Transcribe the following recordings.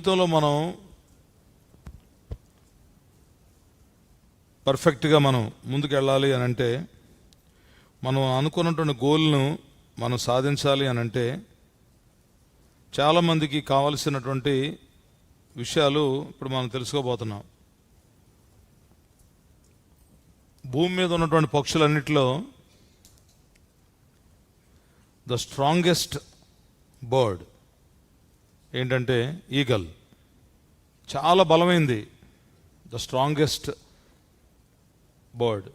జీవితంలో మనం పర్ఫెక్ట్గా మనం ముందుకు వెళ్ళాలి అని అంటే, మనం అనుకున్నటువంటి గోల్ను మనం సాధించాలి అని అంటే, చాలామందికి కావలసినటువంటి విషయాలు ఇప్పుడు మనం తెలుసుకోబోతున్నాం. భూమి మీద ఉన్నటువంటి పక్షులన్నిటిలో ద స్ట్రాంగెస్ట్ బర్డ్ ఏంటంటే ఈగల్. చాలా బలమైంది. The strongest bird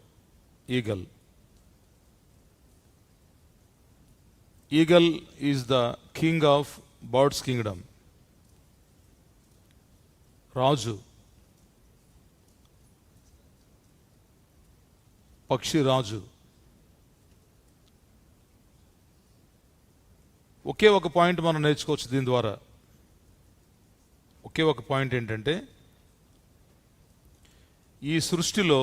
eagle. Eagle is the king of birds kingdom. రాజు, పక్షి రాజు. ఒకే ఒక పాయింట్ మనం నేర్చుకోవచ్చు దీని ద్వారా. ఒకే ఒక పాయింట్ ఏంటంటే, ఈ సృష్టిలో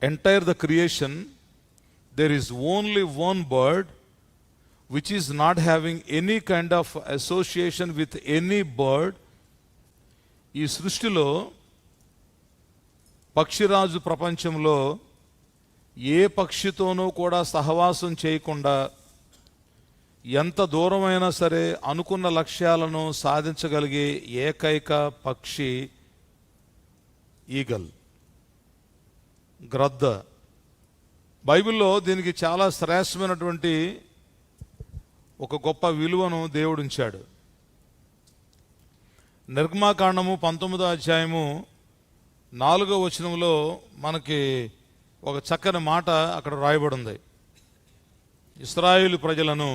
entire the creation there is only one bird which is not having any kind of association with any bird. ఈ సృష్టిలో పక్షిరాజు ప్రపంచంలో ఏ పక్షితోనూ కూడా సహవాసం చేయకుండా ఎంత దూరమైనా సరే అనుకున్న లక్ష్యాలను సాధించగలిగే ఏకైక పక్షి ఈగల్, గ్రద్ద. బైబిల్లో దీనికి చాలా శ్రేష్టమైనటువంటి ఒక గొప్ప విలువను దేవుడు ఉంచాడు. నిర్గమాకాండము 19వ అధ్యాయము 4వ వచనంలో మనకి ఒక చక్కని మాట అక్కడ రాయబడి ఉంది. ఇశ్రాయేలు ప్రజలను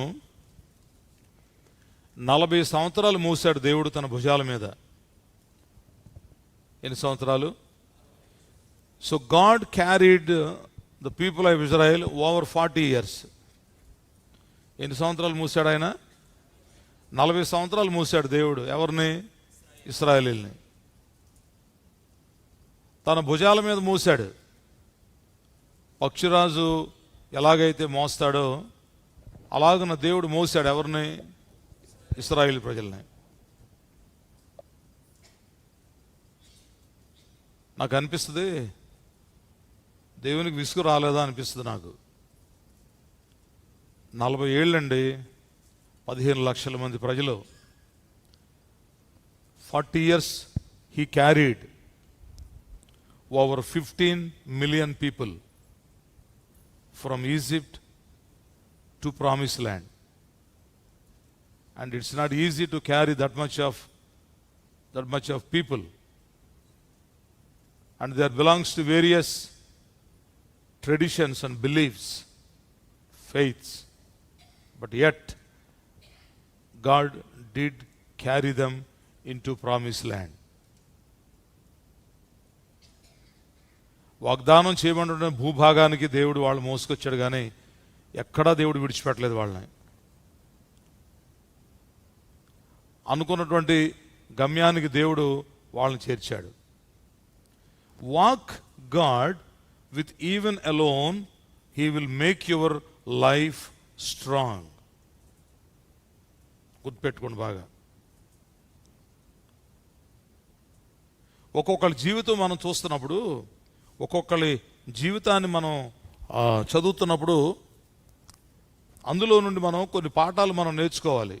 40 సంవత్సరాలు మోసాడు దేవుడు తన భుజాల మీద. ఎన్ని సంవత్సరాలు? So God carried the people of Israel over 40 years. ఎన్ని సంవత్సరాలు మూసాడు ఆయన? 40 సంవత్సరాలు మూసాడు దేవుడు. ఎవరిని? ఇశ్రాయేలీల్ని. తన భుజాల మీద మూసాడు. పక్షిరాజు ఎలాగైతే మోస్తాడో అలాగన దేవుడు మోసాడు. ఎవరిని? ఇశ్రాయేలు ప్రజల్ని. నాకు అనిపిస్తుంది, దేవునికి విసుగు రాలేదా అనిపిస్తుంది నాకు. 40 ఏళ్ళండి, 15 లక్షల మంది ప్రజలు. 40 years he carried over 15 million people from Egypt to promised land. And it's not easy to carry that much of people. And there belongs to various traditions and beliefs, faiths. But yet, God did carry them into promised land. వాగ్దానం చేయబడిన భూభాగానికి దేవుడు వాళ్ళు మోసుకొచ్చాడు, కానీ ఎక్కడా దేవుడు విడిచిపెట్టలేదు వాళ్ళని. అనుకున్నటువంటి గమ్యానికి దేవుడు వాళ్ళని చేర్చాడు. Walk God with even alone, he will make your life strong. గుర్తుపెట్టుకోండి బాగా. ఒక్కొక్కరి జీవితం మనం చూస్తున్నప్పుడు, ఒక్కొక్కరి జీవితాన్ని మనం చదువుతున్నప్పుడు అందులో నుండి మనం కొన్ని పాఠాలు మనం నేర్చుకోవాలి.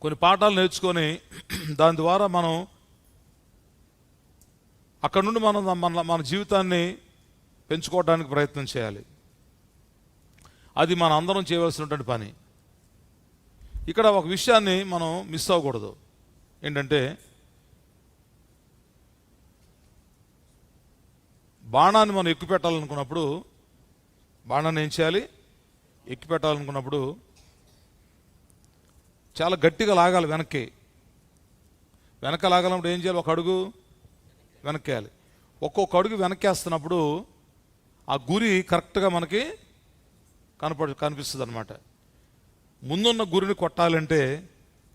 కొన్ని పాఠాలు నేర్చుకొని దాని ద్వారా మనం అక్కడ నుండి మనం మన జీవితాన్ని పెంచుకోవడానికి ప్రయత్నం చేయాలి. అది మన అందరం చేయవలసినటువంటి పని. ఇక్కడ ఒక విషయాన్ని మనం మిస్ అవ్వకూడదు. ఏంటంటే, బాణాన్ని మనం ఎక్కుపెట్టాలనుకున్నప్పుడు, బాణాన్ని ఏం చేయాలి? ఎక్కుపెట్టాలనుకున్నప్పుడు చాలా గట్టిగా లాగాలి. వెనక లాగాలన్నప్పుడు ఏం చేయాలి? ఒక అడుగు వెనక్కేయాలి. ఒక్కొక్క అడుగు వెనక్కేస్తున్నప్పుడు ఆ గురి కరెక్ట్గా మనకి కనిపిస్తుంది అనమాట. ముందున్న గురిని కొట్టాలంటే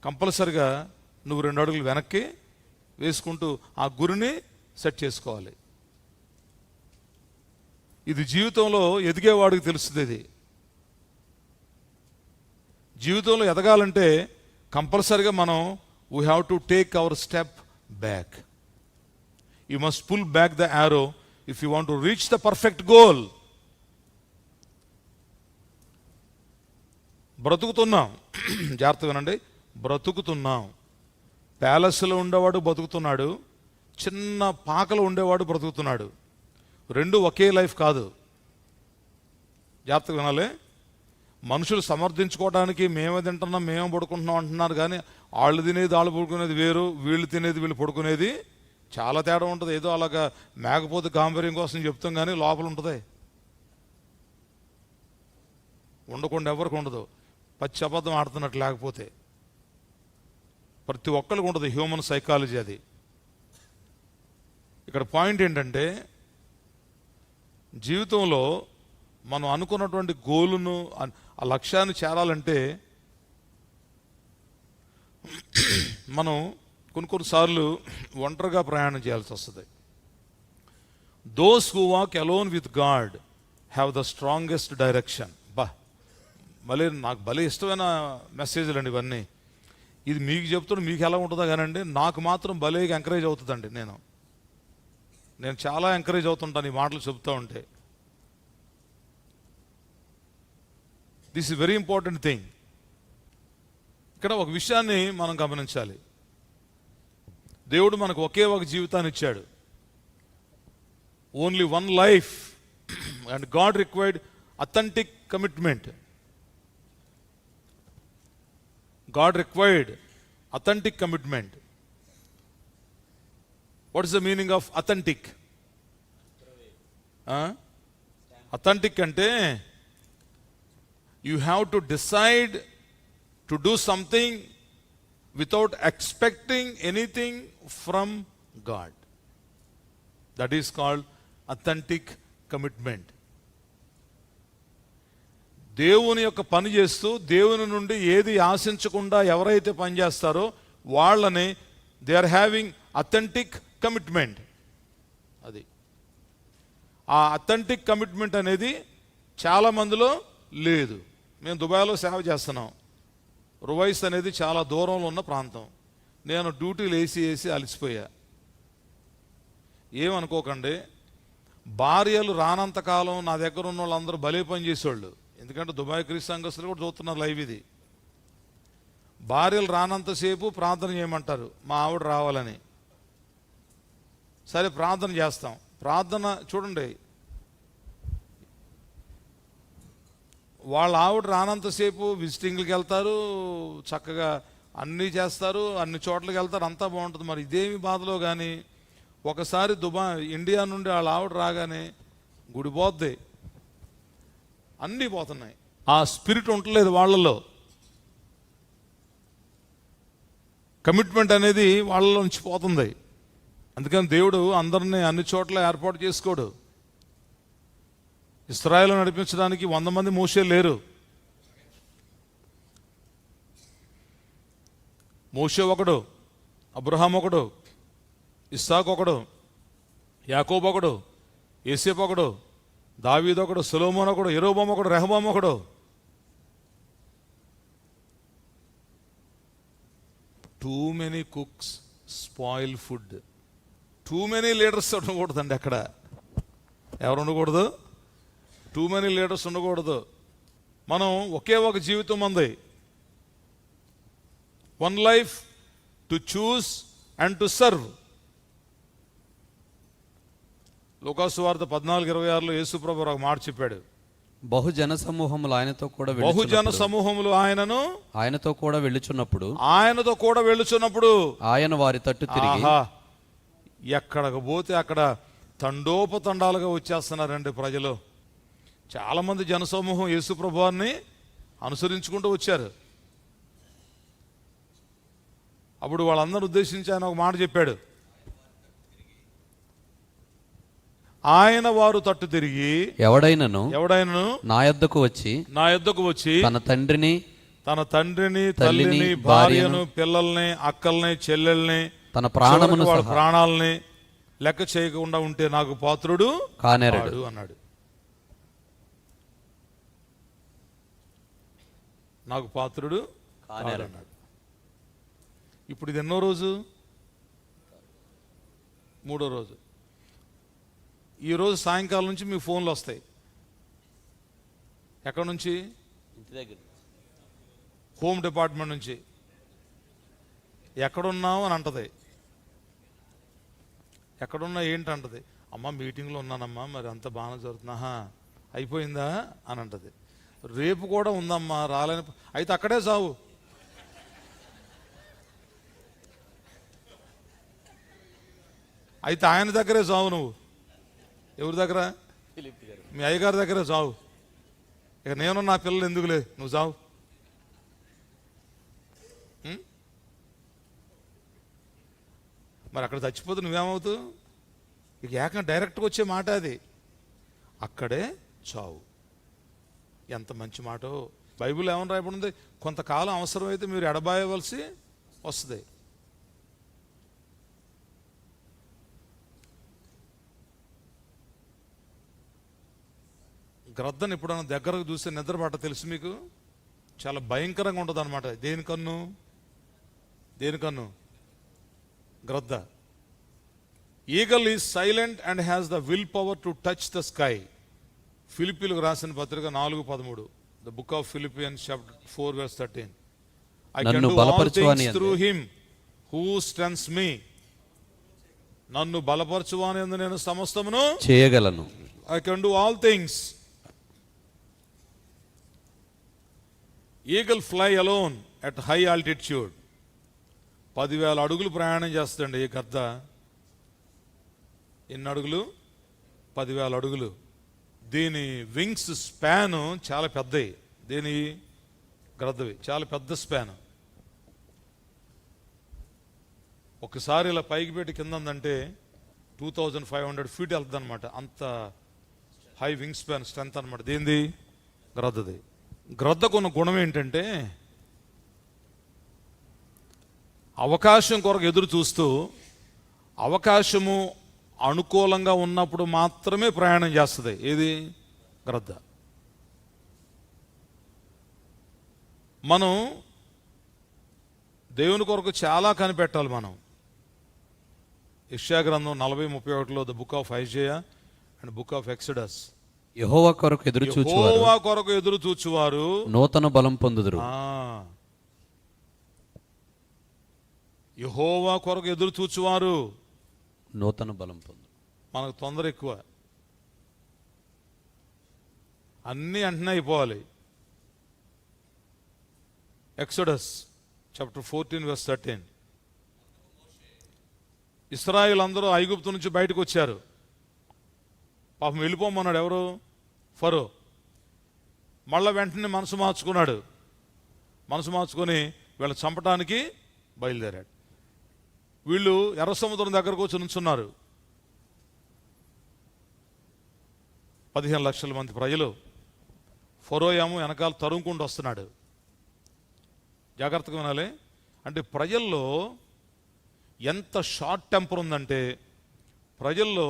కంపల్సరిగా నువ్వు 2 అడుగులు వెనక్కి వేసుకుంటూ ఆ గురిని సెట్ చేసుకోవాలి. ఇది జీవితంలో ఎదిగేవాడికి తెలుస్తుంది. ఇది జీవితంలో ఎదగాలంటే కంపల్సరిగా మనం we have to take our step back. You must pull back the arrow if you want to reach the perfect goal. బ్రతుకుతున్నాం, జాగ్రత్తగా వినండి, బ్రతుకుతున్నాం. ప్యాలెస్లో ఉండేవాడు బ్రతుకుతున్నాడు, చిన్న పాకలో ఉండేవాడు బ్రతుకుతున్నాడు. రెండు ఒకే లైఫ్ కాదు, జాగ్రత్తగా వినాలి. మనుషులు సమర్థించుకోవడానికి మేమే తింటున్నాం మేమే పడుకుంటున్నాం అంటున్నారు, కానీ వాళ్ళు తినేది వాళ్ళు పడుకునేది వేరు, వీళ్ళు తినేది వీళ్ళు పడుకునేది చాలా తేడా ఉంటుంది. ఏదో అలాగా మేకపోతే గాంభీర్యం కోసం చెప్తాం, కానీ లోపల ఉంటుంది, ఉండకుండా ఎవరికి ఉండదు. పచ్చి అబద్ధం ఆడుతున్నట్టు లేకపోతే ప్రతి ఒక్కరికి ఉంటుంది. హ్యూమన్ సైకాలజీ అది. ఇక్కడ పాయింట్ ఏంటంటే, జీవితంలో మనం అనుకున్నటువంటి గోలును ఆ లక్ష్యాన్ని చేరాలంటే మనం కొన్నిసార్లు ఒంటరిగా ప్రయాణం చేయాల్సి వస్తుంది. Those who walk alone with God have the strongest direction. నాకు భలే ఇష్టమైన మెసేజ్లు అండి ఇవన్నీ. ఇది మీకు చెప్తున్నా మీకు ఎలా ఉంటుందో కానండి, నాకు మాత్రం భలేగా ఎంకరేజ్ అవుతుందండి. నేను చాలా ఎంకరేజ్ అవుతుంటాను ఈ మాటలు చెప్తూ ఉంటే. This is very important thing. ఇక్కడ ఒక విషయాన్ని మనం గమనించాలి. దేవుడు మనకు ఒకే ఒక జీవితాన్ని ఇచ్చాడు, only one life, and God required authentic commitment. God required authentic commitment. What is the meaning of authentic? Authentic ante you have to decide to do something without expecting anything from God. That is called authentic commitment. దేవుని యొక్క పని చేస్తూ దేవుని నుండి ఏది ఆశించకుండా ఎవరైతే పనిచేస్తారో వాళ్ళని they are having authentic commitment. అది ఆ అథెంటిక్ కమిట్మెంట్ అనేది చాలా మందిలో లేదు. మేము దుబాయ్లో సేవ చేస్తున్నాం. రువైస్ అనేది చాలా దూరంలో ఉన్న ప్రాంతం. నేను డ్యూటీలు వేసి అలసిపోయా. ఏమనుకోకండి, భార్యలు రానంతకాలం నా దగ్గర ఉన్న వాళ్ళందరూ భలే పని చేసేవాళ్ళు. ఎందుకంటే దుబాయ్ క్రీస్తు సంఘస్థులు కూడా చూస్తున్నారు లైవ్ ఇది. భార్యలు రానంతసేపు ప్రార్థన చేయమంటారు, మా ఆవిడ రావాలని. సరే ప్రార్థన చేస్తాం. ప్రార్థన చూడండి, వాళ్ళ ఆవిడ రానంతసేపు విజిటింగ్లకు వెళ్తారు, చక్కగా అన్నీ చేస్తారు, అన్ని చోట్లకి వెళ్తారు, అంతా బాగుంటుంది. మరి ఇదేమి బాధలో కానీ ఒకసారి ఇండియా నుండి వాళ్ళ ఆవిడ రాగానే గుడి పోద్ది, అన్నీ పోతున్నాయి. ఆ స్పిరిట్ ఉండలేదు వాళ్ళలో. కమిట్మెంట్ అనేది వాళ్ళలో నుంచి పోతుంది. అందుకని దేవుడు అందరినీ అన్ని చోట్ల ఏర్పాటు చేసుకోడు. ఇశ్రాయేలు నడిపించడానికి 100 మంది మోషే లేరు. మోషే ఒకడు, అబ్రహాం ఒకడు, ఇస్సాకు ఒకడు, యాకోబు ఒకడు, యోసేపు ఒకడు, దావీదు ఒకడు, సొలొమోను ఒకడు, యెరోబాము ఒకడు, రెహబాము ఒకడు. Too many cooks spoil food. Too many leaders ఉండకూడదండి. అక్కడ ఎవరు ఉండకూడదు? టూ మెనీ లీడర్స్ ఉండకూడదు. మనం ఒకే ఒక జీవితం ఉంది. One life to choose and to serve. లూకాసు వార్త 14:26 యేసుప్రభు ఒక మాట చెప్పాడు. బహుజన సమూహములు ఆయనతో కూడా వెళ్ళుచున్నప్పుడు ఆయన వారి తట్టు తిరిగి, ఎక్కడికి పోతే అక్కడ తండోపతండాలుగా వచ్చేస్తున్నారండి ప్రజలు. చాలా మంది జనసమూహం యేసుప్రభువాన్ని అనుసరించుకుంటూ వచ్చారు. అప్పుడు వాళ్ళందరూ ఉద్దేశించి ఆయన ఒక మాట చెప్పాడు. ఆయన వారు తట్టు తిరిగి, ఎవడైనను నా యొద్దకు వచ్చి తన తండ్రిని, తల్లిని, భార్యను, పిల్లల్ని, అక్కల్ని, చెల్లెల్ని, తన ప్రాణాలని లెక్క చేయకుండా ఉంటే నాకు పాత్రుడు కానేరడు అన్నాడు. నాకు పాత్రుడు కానే కాడన్నాడు. ఇప్పుడు ఇది ఎన్నో రోజు? 3వ రోజు. ఈరోజు సాయంకాలం నుంచి మీ ఫోన్లు వస్తాయి. ఎక్కడి నుంచి? ఇంటి దగ్గర. హోమ్ డిపార్ట్మెంట్ నుంచి. ఎక్కడున్నావు అని అంటది. ఎక్కడున్నా ఏంటి అంటది. అమ్మ మీటింగ్లో ఉన్నానమ్మా, మరి అంత బాగానే జరుగుతున్నా, అయిపోయిందా అని అంటది. రేపు కూడా ఉందమ్మా రాలేని, అయితే అక్కడే చావు. అయితే ఆయన దగ్గరే చావు. నువ్వు ఎవరి దగ్గర? మీ అయ్యగారి దగ్గరే చావు. ఇక నేను నా పిల్లలు ఎందుకులే, నువ్వు చావు. మరి అక్కడ చచ్చిపోతే నువ్వేమవుతావు? ఇక ఏకంగా డైరెక్ట్గా వచ్చే మాట అది. అక్కడే చావు. ఎంత మంచి మాటో. బైబిల్ ఏమని రాయబడింది? కొంతకాలం అవసరమైతే మీరు ఎడబాయవలసి వస్తుంది. గ్రద్దని ఎప్పుడన్నా దగ్గరకు చూస్తే నిద్రపట్ట తెలుసు మీకు? చాలా భయంకరంగా ఉంటుంది అనమాట. దేనికన్ను? గ్రద్ద. Eagle is silent and has the will power to touch the sky. ఫిలిప్పీలకు రాసిన పత్రిక 4:13. The book of Philippians chapter 4:13. I can do all things through him who strengthens me. నన్ను బలపరచువాని యందు నేను సమస్తమును చేయగలను. I can do all things. Eagle fly alone at high altitude. 10,000 అడుగులు ప్రయాణం చేస్తుందండి ఈ గద్ద. ఎన్ని అడుగులు? 10,000 అడుగులు. దీని వింగ్స్ స్పాన్ చాలా పెద్దవి. దీని గ్రద్దవి చాలా పెద్ద స్పాన్. ఒకసారి ఇలా పైకి పెట్టి కింద ఉందంటే 2500 feet వెళ్తుంది అనమాట. అంత హై వింగ్ స్పాన్ స్ట్రెంత్ అనమాట. దీనిది గ్రద్దది. గ్రద్దకున్న గుణం ఏంటంటే అవకాశం కొరకు ఎదురు చూస్తూ, అవకాశము అనుకూలంగా ఉన్నప్పుడు మాత్రమే ప్రయాణం చేస్తుంది. ఏది? గ్రద్ద. మనం దేవుని కొరకు చాలా కనిపెట్టాలి. మనం యెషయా గ్రంథం 40:31లో the book of Isaiah and book of Exodus. యెహోవా కొరకు ఎదురు చూచువారు, యెహోవా కొరకు ఎదురు చూచువారు నూతన బలం పొందుదురు. యెహోవా కొరకు ఎదురు చూచువారు నూతన బలం పొందురు. మనకు తొందర ఎక్కువ. అన్నీ వెంటనే అయిపోవాలి. Exodus chapter 14:13. ఇశ్రాయేలు అందరూ ఐగుప్తు నుంచి బయటకు వచ్చారు. పాపం వెళ్ళిపోమన్నాడు ఎవరు? ఫరో. మళ్ళా వెంటనే మనసు మార్చుకున్నాడు. మనసు మార్చుకొని వీళ్ళ చంపటానికి బయలుదేరాడు. వీళ్ళు ఎర్ర సముద్రం దగ్గరకు వచ్చి నుంచున్నారు. 15 లక్షల మంది ప్రజలు. ఫరో ఏమో వెనకాల తరుముకుంటూ వస్తున్నాడు. జాగ్రత్తగా వినాలి. అంటే ప్రజల్లో ఎంత షార్ట్ టెంపర్ ఉందంటే, ప్రజల్లో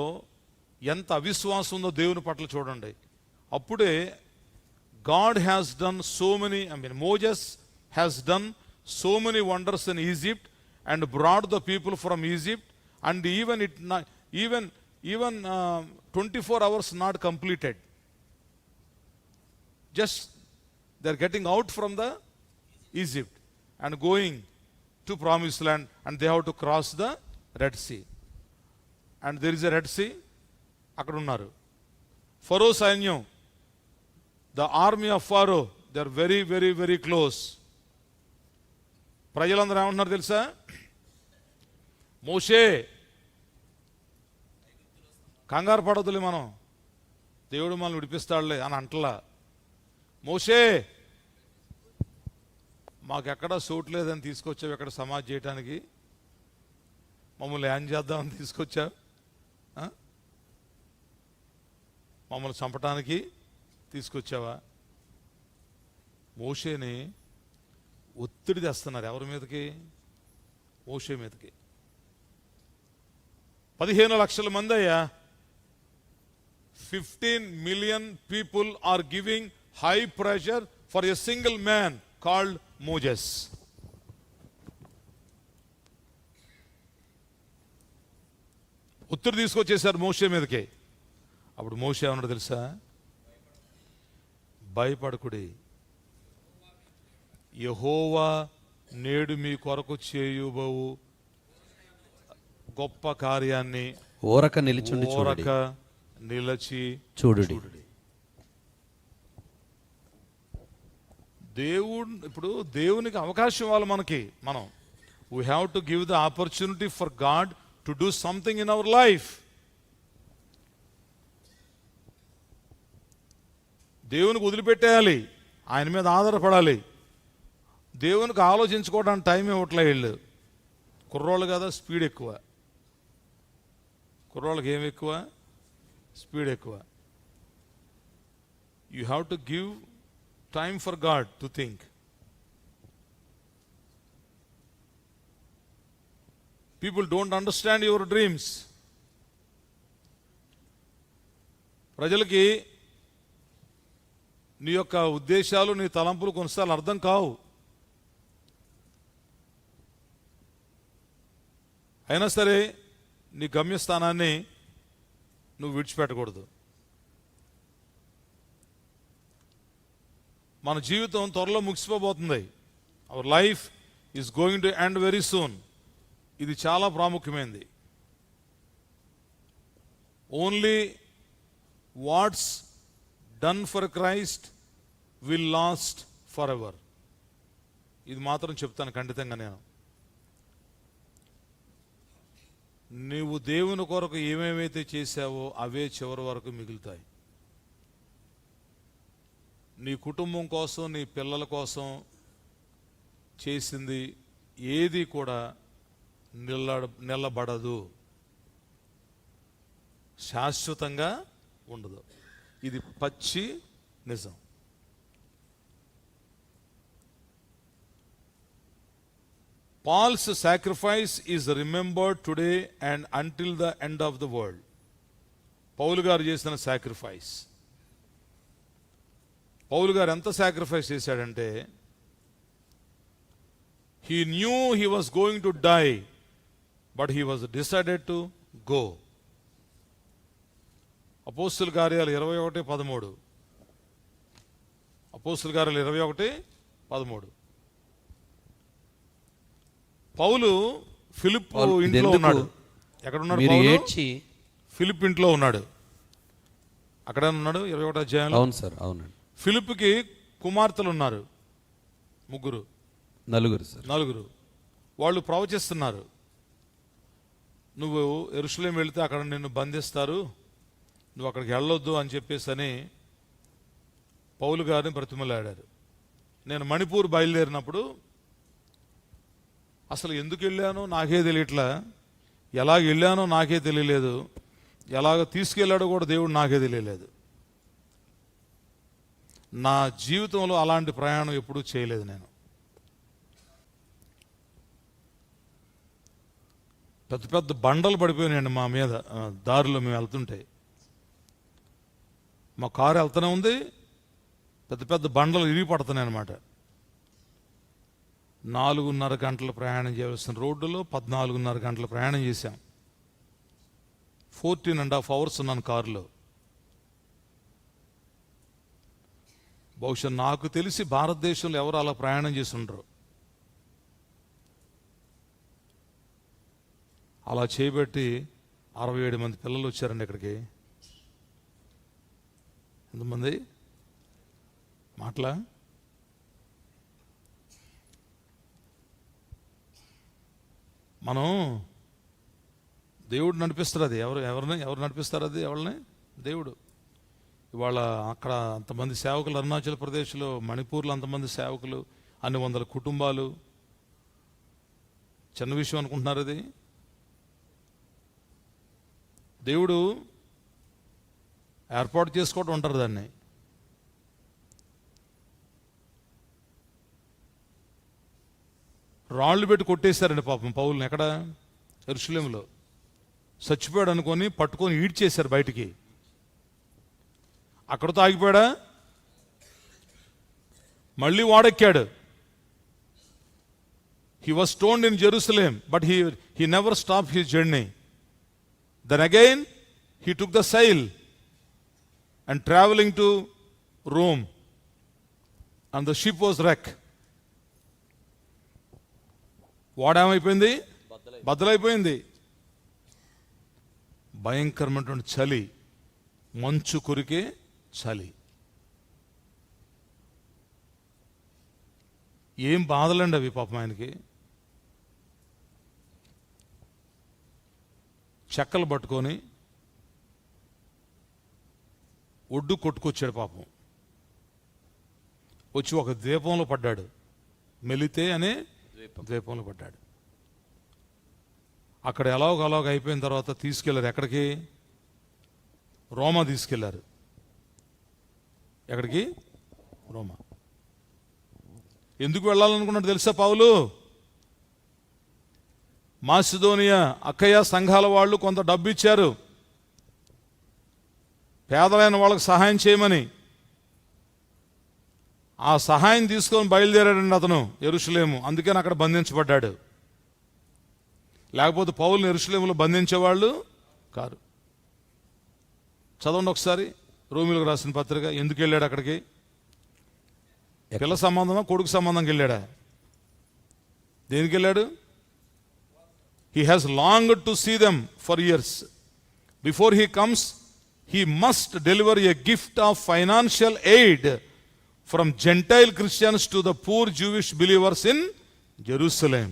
ఎంత అవిశ్వాసం ఉందో దేవుని పట్ల చూడండి. అప్పుడే God has done so many, Moses has done so many wonders in Egypt and brought the people from Egypt, and even 24 hours not completed. Just they're getting out from the Egypt and going to promised land, and they have to cross the Red Sea. And there is a Red Sea. అక్కడ ఉన్నారు. ఫరో సైన్యం, the army of Pharaoh, they are very very very close. ప్రజలందరూ ఏమంటున్నారు తెలుసా? మోషే, కంగారు పడదులే, మనం దేవుడు మనల్ని విడిపిస్తాడులే అని అంటలా. మోషే, మాకెక్కడా సోటు లేదని తీసుకొచ్చావు ఎక్కడ సమాధి చేయటానికి, మమ్మల్ని ఏం చేద్దామని తీసుకొచ్చావు, మమ్మల్ని చంపటానికి తీసుకొచ్చావా? మోషేని ఒత్తిడి తెస్తున్నారు. ఎవరి మీదకి? మోషే మీదకి. 15 లక్షల మంది అయ్యా. 15 million people are giving high pressure for a single man called Moses. ఒత్తిడి తీసుకొచ్చేసారు మోషే మీదకి. అప్పుడు మోషే ఏమన్నాడు తెలుసా? భయపడకుడి, యెహోవా నేడు మీ కొరకు చేయుబోవు గొప్ప కార్యాన్ని ఓరక నిలిచుండి చూడుడి. ఓరక నిలచి చూడుడి. ఇప్పుడు దేవునికి అవకాశం ఇవ్వాలి మనకి. మనం we have to give the opportunity for God to do something in our life. దేవునికి వదిలిపెట్టేయాలి, ఆయన మీద ఆధారపడాలి. దేవునికి ఆలోచించుకోవడానికి టైం ఇవ్వట్లే వీళ్ళు. కుర్రోళ్ళు కదా, స్పీడ్ ఎక్కువ. కుర్రోళ్ళకి ఏమి ఎక్కువ? స్పీడ్ ఎక్కువ. You have to give time for God to think. People don't understand your dreams. ప్రజలకి నీ యొక్క ఉద్దేశాలు, నీ తలంపులు కొన్నిసార్లు అర్థం కావు. అయినా సరే నీ గమ్యస్థానాన్ని నువ్వు విడిచిపెట్టకూడదు. మన జీవితం త్వరలో ముగిసిపోబోతుంది. Our life is going to end very soon. ఇది చాలా ప్రాముఖ్యమైనది. Only what's done for Christ will last for ever. ఇది మాత్రం చెప్తాను ఖండితంగా నేను. నీవు దేవుని కొరకు ఏమేమైతే చేశావో అవే చివరి వరకు మిగులుతాయి. నీ కుటుంబం కోసం, నీ పిల్లల కోసం చేసింది ఏది కూడా నిలబడదు, శాశ్వతంగా ఉండదు. ఇది పచ్చి నిజం. Paul's sacrifice is remembered today and until the end of the world. పౌలు గారు చేసిన సాక్రిఫైస్. పౌలు గారు ఎంత సాక్రిఫైస్ చేశాడంటే, he knew he was going to die, but he was decided to go. అపోస్తుల కార్యాలు 21:13. అపోస్తుల కార్యాలు 21:13. పౌలు ఫిలిప్ ఇంట్లో ఉన్నాడు. ఎక్కడ ఉన్నాడు పౌలు? ఫిలిప్ ఇంట్లో ఉన్నాడు. అక్కడే ఉన్నాడు 21వ అధ్యాయంలో. అవును సార్, అవునండి. ఫిలిప్కి కుమార్తెలు ఉన్నారు, నలుగురు. వాళ్ళు ప్రవచిస్తున్నారు. నువ్వు యెరూషలేం వెళితే అక్కడ నిన్ను బంధిస్తారు, నువ్వు అక్కడికి వెళ్ళొద్దు అని చెప్పేసి అని పౌలు గారిని బ్రతిమలాడారు. నేను మణిపూర్ బయలుదేరినప్పుడు అసలు ఎందుకు వెళ్ళానో నాకే తెలియట్లా, ఎలాగ వెళ్ళానో నాకే తెలియలేదు, ఎలాగ తీసుకెళ్ళాడో కూడా దేవుడు నాకే తెలియలేదు. నా జీవితంలో అలాంటి ప్రయాణం ఎప్పుడూ చేయలేదు నేను. పెద్ద పెద్ద బండలు పడిపోయినాయండి మా మీద దారిలో మేము వెళ్తుంటే. మా కారు వెళ్తూనే ఉంది, పెద్ద పెద్ద బండలు ఇరిగి పడుతున్నాయి అన్నమాట. 4.5 గంటలు ప్రయాణం చేయవలసిన రోడ్డులో 14.5 గంటలు ప్రయాణం చేశాం. 14.5 hours ఉన్నాను కారులో. బహుశా నాకు తెలిసి భారతదేశంలో ఎవరు అలా ప్రయాణం చేసి ఉండరు. అలా చేయబట్టి 67 మంది పిల్లలు వచ్చారండి ఇక్కడికి. ఎంతమంది మాటలా? మనం దేవుడు నడిపిస్తారు. అది ఎవరు నడిపిస్తారు? అది ఎవరిని? దేవుడు. ఇవాళ అక్కడ అంతమంది సేవకులు, అరుణాచల్ ప్రదేశ్లో, మణిపూర్లో అంతమంది సేవకులు, అన్ని వందల కుటుంబాలు. చిన్న విషయం అనుకుంటున్నారు అది? దేవుడు ఏర్పాటు చేసుకోవడం ఉంటారు దాన్ని. రాళ్ళు పెట్టి కొట్టేశారండి పాపం పౌల్ని. ఎక్కడ? యెరూషలేములో. చచ్చిపోయాడు అనుకొని పట్టుకొని ఈడ్చేశారు బయటికి. అక్కడితో ఆగిపోయాడా? మళ్ళీ వాడెక్కాడు. He was stoned in Jerusalem, but he never stopped his journey. Then again, he took the sail and traveling to Rome. And the ship was wrecked. వాడేమైపోయింది? బద్దలైపోయింది. భయంకరమైనటువంటి చలి, మంచు కురికే చలి. ఏం బాధలండి అవి పాపం ఆయనకి. చెక్కలు పట్టుకొని ఒడ్డు కొట్టుకొచ్చాడు పాపం. వచ్చి ఒక ద్వీపంలో పడ్డాడు. మెలితే అనే ద్వీపంలో పడ్డాడు. అక్కడ ఎలాగ అయిపోయిన తర్వాత తీసుకెళ్లారు. ఎక్కడికి? రోమా తీసుకెళ్లారు. ఎక్కడికి? రోమా. ఎందుకు వెళ్ళాలనుకున్నాడు తెలుసా పౌలు? మాసిదోనియా, అక్కయ్య సంఘాల వాళ్ళు కొంత డబ్బు ఇచ్చారు పేదలైన వాళ్ళకి సహాయం చేయమని. ఆ సహాయం తీసుకొని బయలుదేరాడండి అతను యెరూషలేము. అందుకని అక్కడ బంధించబడ్డాడు. లేకపోతే పౌలుని యెరూషలేములో బంధించేవాళ్ళు కారు. చదవండి ఒకసారి రోమీయులకు రాసిన పత్రిక. ఎందుకు వెళ్ళాడు అక్కడికి? పిల్ల సంబంధమా, కొడుకు సంబంధంకి వెళ్ళాడా? దేనికి వెళ్ళాడు? He has longed to see them for years. Before he comes, he must deliver a gift of financial aid from Gentile Christians to the poor Jewish believers in Jerusalem.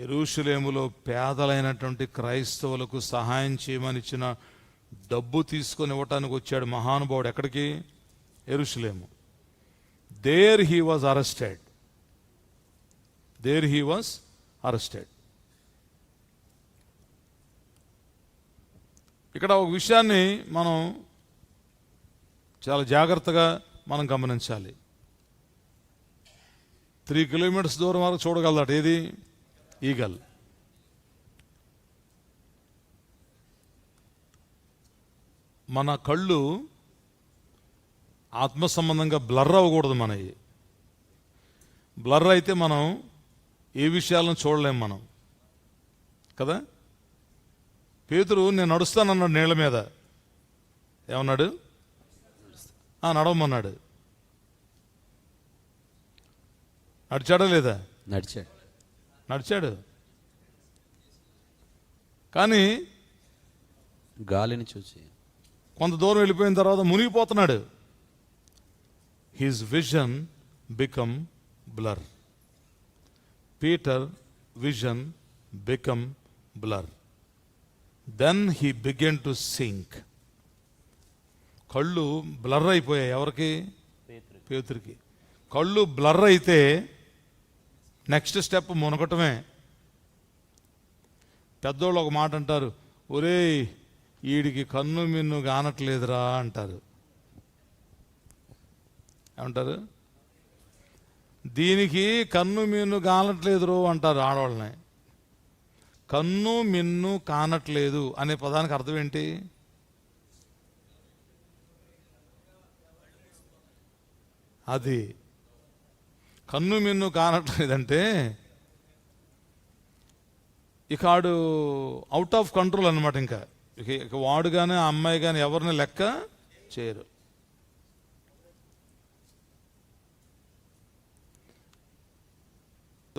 యెరూషలేములో పేదలైనటువంటి క్రైస్తవులకు సహాయం చేయమని ఇచ్చిన డబ్బు తీసుకొని ఇవ్వటానికి వచ్చాడు మహానుభావుడు. ఎక్కడికి? యెరూషలేము. There he was arrested. ఇక్కడ ఒక విషయాన్ని మనం చాలా జాగ్రత్తగా మనం గమనించాలి. 3 కిలోమీటర్స్ దూరం వరకు చూడగలదట. ఏది? ఈగల్. మన కళ్ళు ఆత్మ సంబంధంగా బ్లర్ అవ్వకూడదు. మనవి బ్లర్ అయితే మనం ఏ విషయాలను చూడలేం మనం కదా. పేతురు నేను నడుస్తానన్నాడు నీళ్ళ మీద. ఏమన్నాడు? నడవమన్నాడు. నడిచాడా లేదా? నడిచాడు. కానీ గాలిని చూసి కొంత దూరం వెళ్ళిపోయిన తర్వాత మునిగిపోతున్నాడు. His vision become blur. Peter vision become blur. Then he began to sink. కళ్ళు బ్లర్ అయిపోయాయి. ఎవరికి? పేతురికి. కళ్ళు బ్లర్ అయితే నెక్స్ట్ స్టెప్ మునగటమే. పెద్దోళ్ళు ఒక మాట అంటారు, ఒరేయ్ వీడికి కన్ను మిన్ను కానట్లేదురా అంటారు. ఏమంటారు? దీనికి కన్ను మిన్ను కానట్లేదురో అంటారు ఆడవాళ్ళని. కన్ను మిన్ను కానట్లేదు అనే పదానికి అర్థం ఏంటి? అది కన్ను మిన్ను కానట్లేదంటే ఇక ఆడు అవుట్ ఆఫ్ కంట్రోల్ అనమాట. ఇక వాడు కానీ ఆ అమ్మాయి కానీ ఎవరిని లెక్క చేయరు.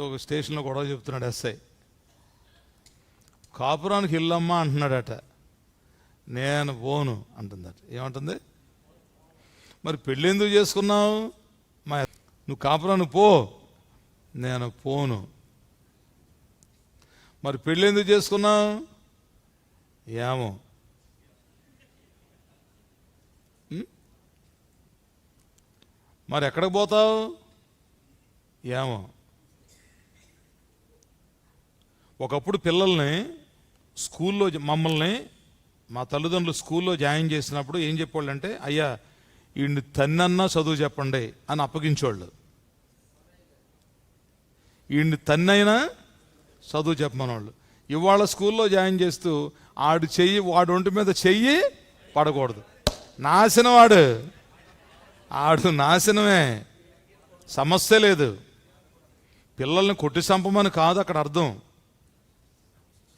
ఒక స్టేషన్లో గొడవ చెప్తున్నాడు ఎస్ఐ. కాపురానికి ఇల్లమ్మా అంటున్నాడట. నేను పోను అంటుందట. ఏమంటుంది? మరి పెళ్ళి ఎందుకు చేసుకున్నావు? నువ్వు కాపురానికి పో. నేను పోను. మరి పెళ్ళి ఎందుకు చేసుకున్నావు? ఏమో. మరి ఎక్కడికి పోతావు? ఏమో. ఒకప్పుడు పిల్లల్ని స్కూల్లో మమ్మల్ని మా తల్లిదండ్రులు స్కూల్లో జాయిన్ చేసినప్పుడు ఏం చెప్పేవాళ్ళు అంటే, అయ్యా వీడిని తన్నన్నా చదువు చెప్పండి అని అప్పగించేవాళ్ళు. వీడిని తన్నైనా చదువు చెప్పమనేవాళ్ళు. ఇవాళ స్కూల్లో జాయిన్ చేస్తూ వాడు ఒంటి మీద చెయ్యి పడకూడదు. నాశనం ఆడు నాశనమే. సమస్య లేదు. పిల్లల్ని కొట్టి చంపమని కాదు అక్కడ అర్థం.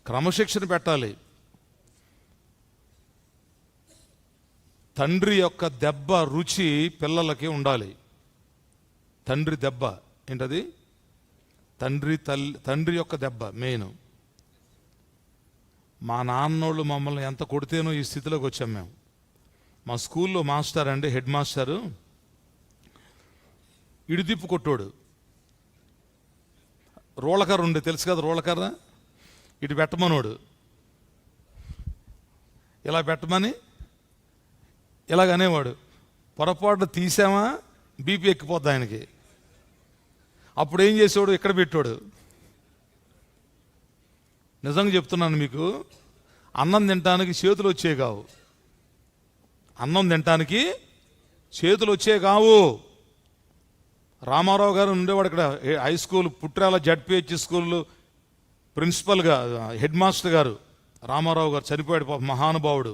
క్రమశిక్షణ పెట్టాలి. తండ్రి యొక్క దెబ్బ రుచి పిల్లలకి ఉండాలి. తండ్రి దెబ్బ ఏంటది? తండ్రి యొక్క దెబ్బ మెయిన్. మా నాన్నోళ్ళు మమ్మల్ని ఎంత కొడితేనో ఈ స్థితిలోకి వచ్చాం మేము. మా స్కూల్లో మాస్టర్ అండి, హెడ్ మాస్టరు ఇడిదిప్పు కొట్టోడు. రోళకర్ర ఉండే, తెలుసు కదా రోళకర్ర, ఇటు పెట్టమనోడు, ఇలా పెట్టమని ఇలాగనేవాడు. పొరపాటు తీసామా బీపీ ఎక్కిపోద్ది ఆయనకి. అప్పుడు ఏం చేసేవాడు, ఇక్కడ పెట్టాడు. నిజంగా చెప్తున్నాను మీకు, అన్నం తినటానికి చేతులు వచ్చే కావు. అన్నం తినటానికి చేతులు వచ్చే కావు. రామారావు గారు ఉండేవాడు ఇక్కడ high school, పుట్రాల ZPH school ప్రిన్సిపల్గా, head master గారు రామారావు గారు చనిపోయాడు పాప, మహానుభావుడు.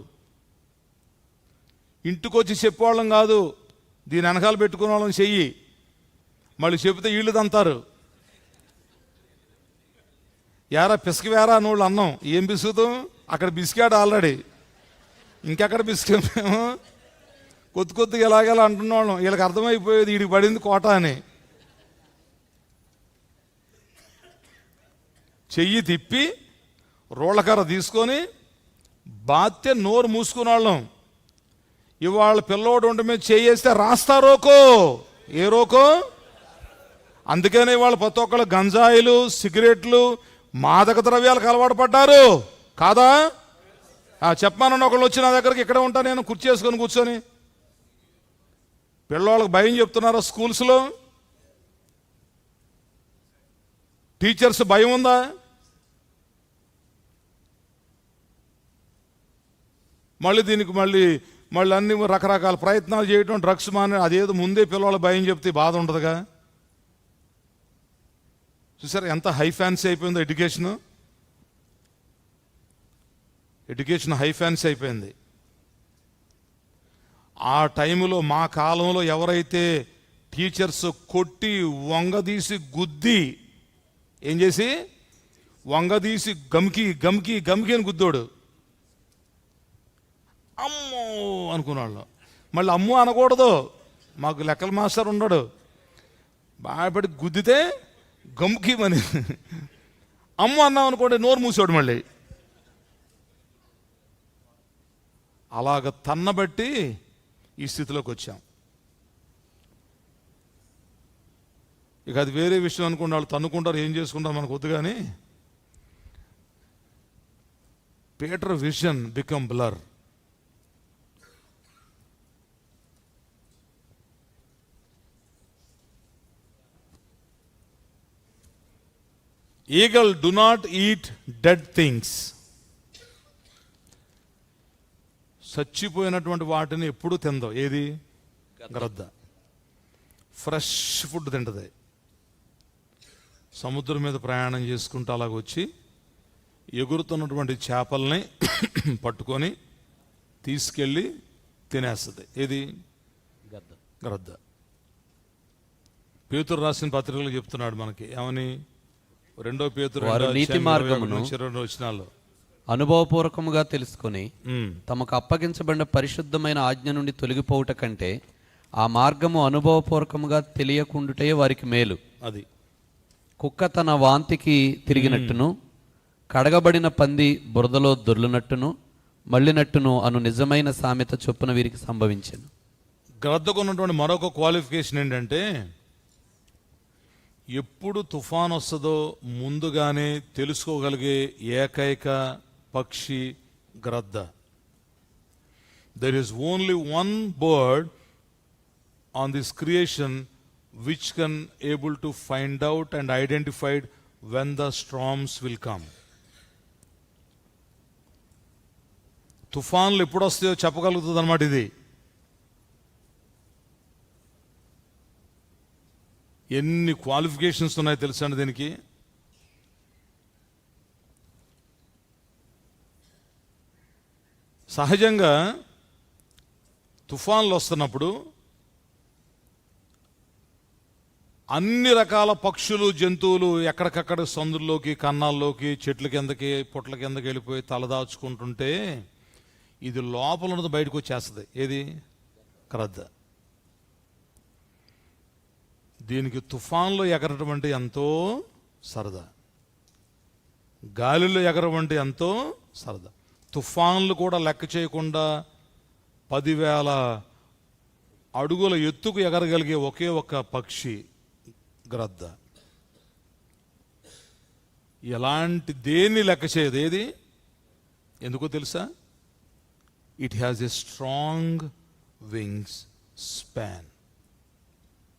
ఇంటికి వచ్చి చెప్పేవాళ్ళం కాదు, దీని వెనకాల పెట్టుకునే వాళ్ళని చెయ్యి, మళ్ళీ చెబితే వీళ్ళు తంతారు. యారా పిసికి వేరా అని వాళ్ళు అన్నం, ఏం పిసుకుతాం, అక్కడ బిస్కాడు ఆల్రెడీ, ఇంకెక్కడ బిస్కా మేము కొద్దిగా ఎలాగెలా అంటున్నవాళ్ళం. వీళ్ళకి అర్థమైపోయేది వీడికి పడింది కోట అని. చెయ్యి తిప్పి రోళ్ళకర్ర తీసుకొని బాత్య నోరు మూసుకునేవాళ్ళం. ఇవాళ పిల్లోడు ఉండి మీద చేయేస్తే రాస్తా రోకో, ఏ రోకో. అందుకనే ఇవాళ ప్రతి ఒక్కళ్ళు గంజాయిలు, సిగరెట్లు, మాదక ద్రవ్యాలకు అలవాటు పడ్డారు కాదా? చెప్పమానండి, ఒకళ్ళు వచ్చి నా దగ్గరికి, ఇక్కడే ఉంటా నేను కుర్చీ చేసుకొని కూర్చొని. పిల్లవాళ్ళకి భయం చెప్తున్నారా స్కూల్స్లో? టీచర్స్ భయం ఉందా? మళ్ళీ దీనికి మళ్ళీ అన్ని రకరకాల ప్రయత్నాలు చేయటం, డ్రగ్స్ మానే, అదేదో ముందే పిల్లవాళ్ళకి భయం చెప్తే బాధ ఉండదుగా. చూసారా ఎంత హై ఫ్యాన్సీ అయిపోయిందో ఎడ్యుకేషన్ హై ఫ్యాన్సీ అయిపోయింది. ఆ టైంలో, మా కాలంలో ఎవరైతే టీచర్స్ కొట్టి వంగదీసి గుద్ది, ఏం చేసి వంగదీసి గమ్కి అని గుద్దోడు, అమ్మో అనుకున్నాళ్ళు. మళ్ళీ అమ్ము అనకూడదు, మాకు లెక్కల మాస్టర్ ఉన్నాడు, బాగా గుద్దితే గమ్కిమని అమ్మ అన్నాం అనుకోండి, నోరు మూసాడు మళ్ళీ. అలాగ తన్నబట్టి ఈ స్థితిలోకి వచ్చాం. ఇక అది వేరే విషయం అనుకుంటే వాళ్ళు తన్నుకుంటారు, ఏం చేసుకుంటారు మనకు వద్దు. కానీ Peter vision become blur. Eagle do not eat dead things. చచ్చిపోయినటువంటి వాటిని ఎప్పుడు తిందో. ఏది? గ్రద్ద. ఫ్రెష్ ఫుడ్ తింటది. సముద్రం మీద ప్రయాణం చేసుకుంటూ అలాగొచ్చి ఎగురుతున్నటువంటి చేపల్ని పట్టుకొని తీసుకెళ్ళి తినేస్తుంది. ఏది? గ్రద్ద. పేతురు రాసిన పత్రికలు చెప్తున్నాడు మనకి ఏమని? 2 పేతురు నీతి మార్గమును వచనాల్లో అనుభవపూర్వకముగా తెలుసుకొని తమకు అప్పగించబడిన పరిశుద్ధమైన ఆజ్ఞ నుండి తొలగిపోవుట కంటే ఆ మార్గము అనుభవపూర్వకముగా తెలియకుండుటే వారికి మేలు. అది కుక్క తన వాంతికి తిరిగినట్టును, కడగబడిన పంది బురదలో దొర్లునట్టును మళ్ళినట్టును అను నిజమైన సామెత చొప్పున వీరికి సంభవించెను. గ్రద్దకున్నటువంటి మరొక క్వాలిఫికేషన్ ఏంటంటే, ఎప్పుడు తుఫాన్ వస్తుందో ముందుగానే తెలుసుకోగలిగే ఏకైక పక్షి గ్రద్ద. There is only one bird on this creation which can able to find out and identified when the storms will come. తుఫాన్లు ఎప్పుడు వస్తాయో చెప్పగలుగుతుంది అన్నమాట. ఇది ఎన్ని క్వాలిఫికేషన్స్ ఉన్నాయో తెలుసా అండి దీనికి. సహజంగా తుఫాన్లు వస్తున్నప్పుడు అన్ని రకాల పక్షులు జంతువులు ఎక్కడికక్కడ సందుల్లోకి కన్నాల్లోకి చెట్ల కిందకి పుట్ల కిందకి వెళ్ళిపోయి తలదాచుకుంటుంటే ఇది లోపల ఉన్నది బయటకు వచ్చేస్తుంది. ఏది? గ్రద్ద. దీనికి తుఫాన్లో ఎగరటం అంటే ఎంతో సరదా, గాలిలో ఎగరడం అంటే ఎంతో సరదా. తుఫాన్లు కూడా లెక్క చేయకుండా 10,000 అడుగుల ఎత్తుకు ఎగరగలిగే ఒకే ఒక పక్షి గ్రద్ద. ఎలాంటి దేన్ని లెక్క చేయదు. ఏది? ఎందుకో తెలుసా? It has a strong wings span.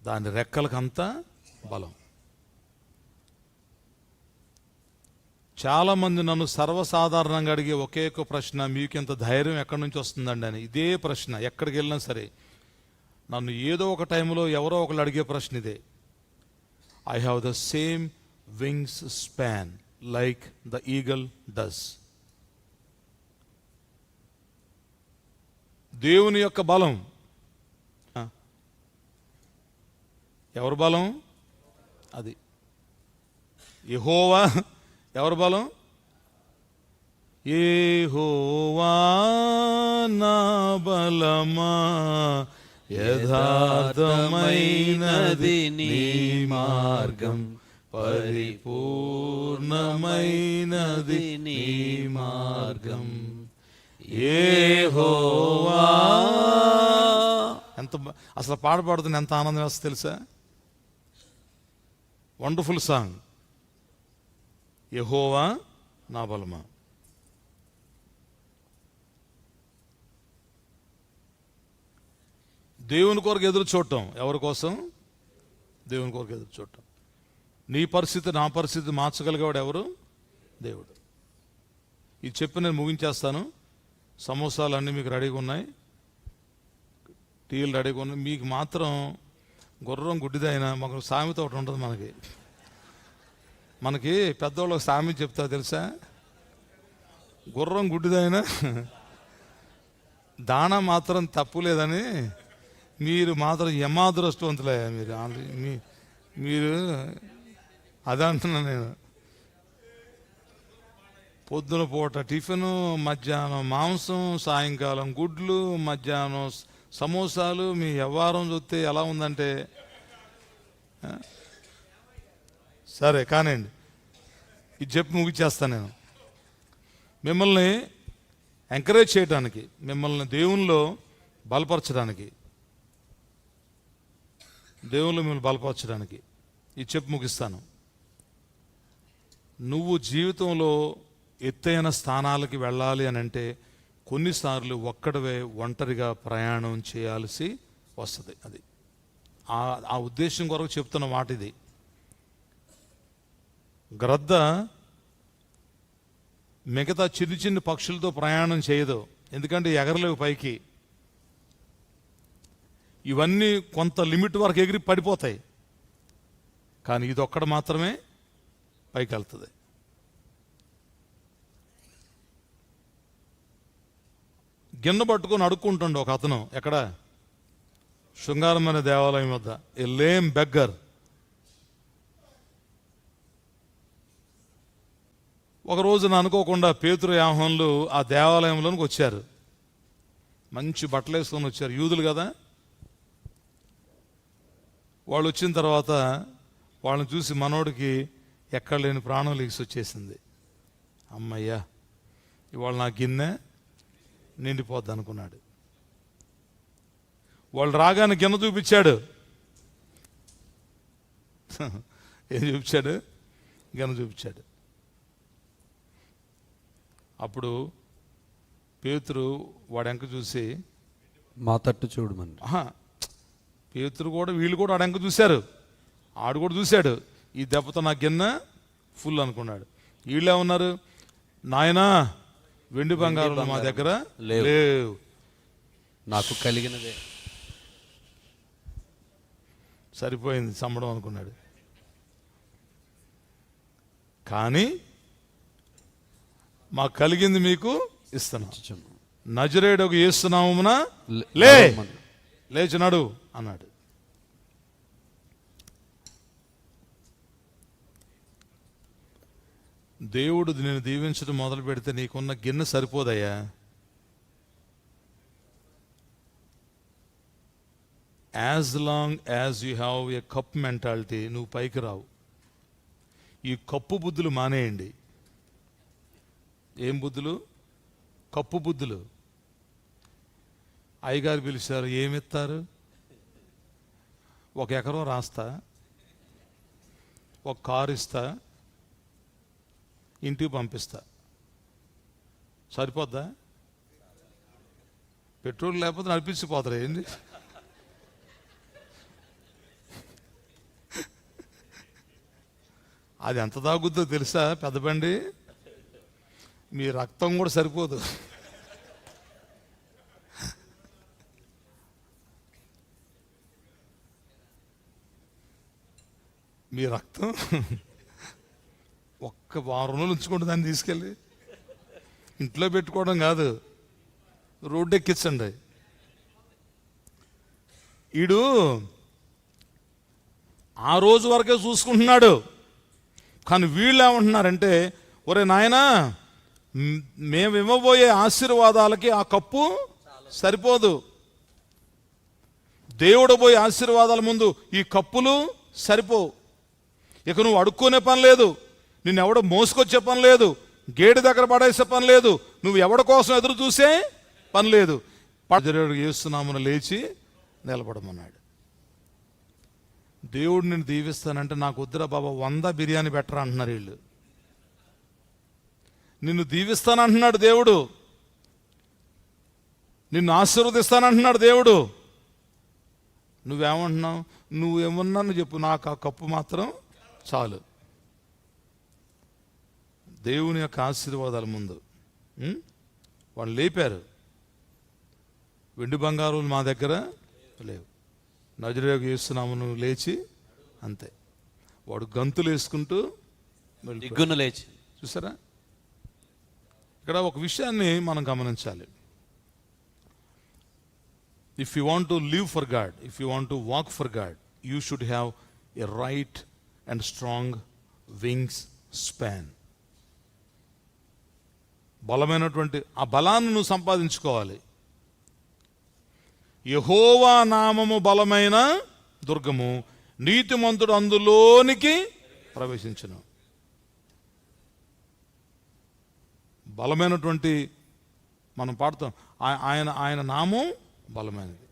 దాని రెక్కలకంతా బలం. చాలామంది నన్ను సర్వసాధారణంగా అడిగే ఒకే ఒక ప్రశ్న, మీకు ఇంత ధైర్యం ఎక్కడి నుంచి వస్తుందండి అని. ఇదే ప్రశ్న ఎక్కడికి వెళ్ళినా సరే నన్ను ఏదో ఒక టైంలో ఎవరో ఒకళ్ళు అడిగే ప్రశ్న ఇదే. I have the same wings span like the eagle does. దేవుని యొక్క బలం. ఎవరి బలం? అది యెహోవా. ఎవరి బలం? యెహోవా నా బలమా, యథార్థమైనది నీ మార్గం, పరిపూర్ణమైనది నీ మార్గం. యెహోవా. ఎంత అసలు పాట పాడుతున్న ఎంత ఆనందం వేస్తుంది తెలుసా? Wonderful song. యెహోవా నా బలమా. దేవుని కొరకు ఎదురు చూడటం. ఎవరి కోసం? దేవుని కొరకు ఎదురు చూడటం. నీ పరిస్థితి నా పరిస్థితి మార్చగలిగేవాడు ఎవరు? దేవుడు. ఇది చెప్పి నేను ముగించేస్తాను. సమోసాలు అన్నీ మీకు రెడీగా ఉన్నాయి, టీలు రెడీగా ఉన్నాయి. మీకు మాత్రం గుర్రం గుడ్డిదైనా మాకు సామెత ఒకటి ఉంటుంది. మనకి పెద్దవాళ్ళకి సామెత చెప్తా తెలుసా? గుర్రం గుడ్డిదైనా దానా మాత్రం తప్పు లేదని. మీరు మాత్రం యమాదృష్టవంతులే. మీరు అదే అంటున్నా నేను. పొద్దున పూట టిఫిను, మధ్యాహ్నం మాంసం, సాయంకాలం గుడ్లు, మధ్యాహ్నం సమోసాలు. మీ వ్యవహారం చూస్తే ఎలా ఉందంటే, సరే కానివ్వండి, ఇది చెప్పి ముగిచేస్తాను నేను. మిమ్మల్ని ఎంకరేజ్ చేయడానికి, మిమ్మల్ని దేవునిలో బలపరచడానికి, దేవుళ్ళు మిమ్మల్ని బలపరచడానికి ఇది చెప్పి ముగిస్తాను. నువ్వు జీవితంలో ఎత్తైన స్థానాలకి వెళ్ళాలి అని అంటే కొన్నిసార్లు ఒక్కడవే ఒంటరిగా ప్రయాణం చేయాల్సి వస్తుంది. అది ఆ ఉద్దేశం కొరకు చెప్తున్న మాట ఇది. గ్రద్ద మిగతా చిన్ని చిన్ని పక్షులతో ప్రయాణం చేయదు, ఎందుకంటే ఎగరలేవు పైకి. ఇవన్నీ కొంత లిమిట్ వరకు ఎగిరి పడిపోతాయి, కానీ ఇది ఒక్కడు మాత్రమే పైకి వెళ్తుంది. గిన్నె పట్టుకొని అడుక్కుంటుండే ఒక అతను. ఎక్కడ? శృంగారమైన దేవాలయం వద్ద. ఏ లేమ్ బెగ్గర్. ఒక రోజున అనుకోకుండా పేతురు యోహానులు ఆ దేవాలయంలోనికి వచ్చారు. మంచి బట్టలు వేసుకొని వచ్చారు, యూదులు కదా. వాళ్ళు వచ్చిన తర్వాత వాళ్ళని చూసి మనోడికి ఎక్కడ లేని ప్రాణం లీక్స్ వచ్చేసింది. అమ్మయ్యా, ఇవాళ నా గిన్నె నిండిపోద్ది అనుకున్నాడు. వాళ్ళు రాగానే గిన్నె చూపించాడు. ఏం చూపించాడు? గిన్నె చూపించాడు. అప్పుడు పేతురు వాడెంక చూసి, మా తట్టు చూడమని. పేతురు కూడా, వీళ్ళు కూడా ఆడెంక చూశారు. ఆడు కూడా చూశాడు. ఈ దెబ్బతో నా గిన్నె ఫుల్ అనుకున్నాడు. వీళ్ళే ఉన్నారు, నాయనా వెండి బంగారం మా దగ్గర లేవు, నాకు కలిగినదే సరిపోయింది సంబడం అనుకున్నాడు. కానీ మాకు కలిగింది మీకు ఇస్తున్నాం, నజరేయుడగు యేసు నామమున లేచినాడు అన్నాడు. దేవుడు నేను దీవించడం మొదలు పెడితే నీకున్న గిన్నె సరిపోదయ్యా. As long as you have a cup mentality, నువ్వు పైకి రావు. ఈ కప్పు బుద్ధులు మానేయండి. ఏం బుద్ధులు? కప్పు బుద్ధులు. అయ్యగారు పిలిచారు, ఏమిస్తారు? 1 ఎకరం రాస్తా, 1 కారు ఇస్తా, ఇంటికి పంపిస్తా. సరిపోద్దా? పెట్రోల్ లేకపోతే నడిపించిపోతారు. ఏంటి? అది ఎంత తాగుద్దో తెలుసా? పెద్ద బండి. మీ రక్తం కూడా సరిపోదు. మీ రక్తం 1 వారం రోజులు ఉంచుకోండి, దాన్ని తీసుకెళ్ళి ఇంట్లో పెట్టుకోవడం కాదు, రోడ్డు ఎక్కించండి. ఈడు ఆ రోజు వరకే చూసుకుంటున్నాడు. కానీ వీళ్ళు ఏమంటున్నారంటే, ఒరే నాయనా, మేము ఇవ్వబోయే ఆశీర్వాదాలకి ఆ కప్పు సరిపోదు. దేవుడు పోయే ఆశీర్వాదాల ముందు ఈ కప్పులు సరిపోవు. ఇక నువ్వు అడుక్కునే పని లేదు, నిన్ను ఎవడో మోసుకొచ్చే పని లేదు, గేటు దగ్గర పడేసే పని లేదు, నువ్వు ఎవడి కోసం ఎదురు చూసే పని లేదు. యేసునామమున లేచి నిలబడమన్నాడు. దేవుడు నిన్ను దీవిస్తానంటే, నాకు వద్దురా బాబా 100 బిర్యానీ బెటర్ అంటున్నారు వీళ్ళు. నిన్ను దీవిస్తానంటున్నాడు దేవుడు, నిన్ను ఆశీర్వదిస్తానంటున్నాడు దేవుడు. నువ్వేమంటున్నావు? నువ్వేమన్నా నువ్వు చెప్పు, నాకు ఆ కప్పు మాత్రం చాలు. దేవుని యొక్క ఆశీర్వాదాల ముందు వాళ్ళు లేపారు. వెండి బంగారులు మా దగ్గర లేవు, నజరేయుడైన యేసునామమున లేచి, అంతే. వాడు గంతులు వేసుకుంటూ దిగ్గున లేచి. చూసారా? ఇక్కడ ఒక విషయాన్ని మనం గమనించాలి. If you want to live for God, if you want to walk for God, you should have a right and strong wings span. బలమైనటువంటి ఆ బలాన్ని నువ్వు సంపాదించుకోవాలి. యెహోవా నామము బలమైన దుర్గము, నీతిమంతుడు అందులోనికి ప్రవేశించును. బలమైనటువంటి మనం పాడుతాం, ఆయన నామం బలమైనది.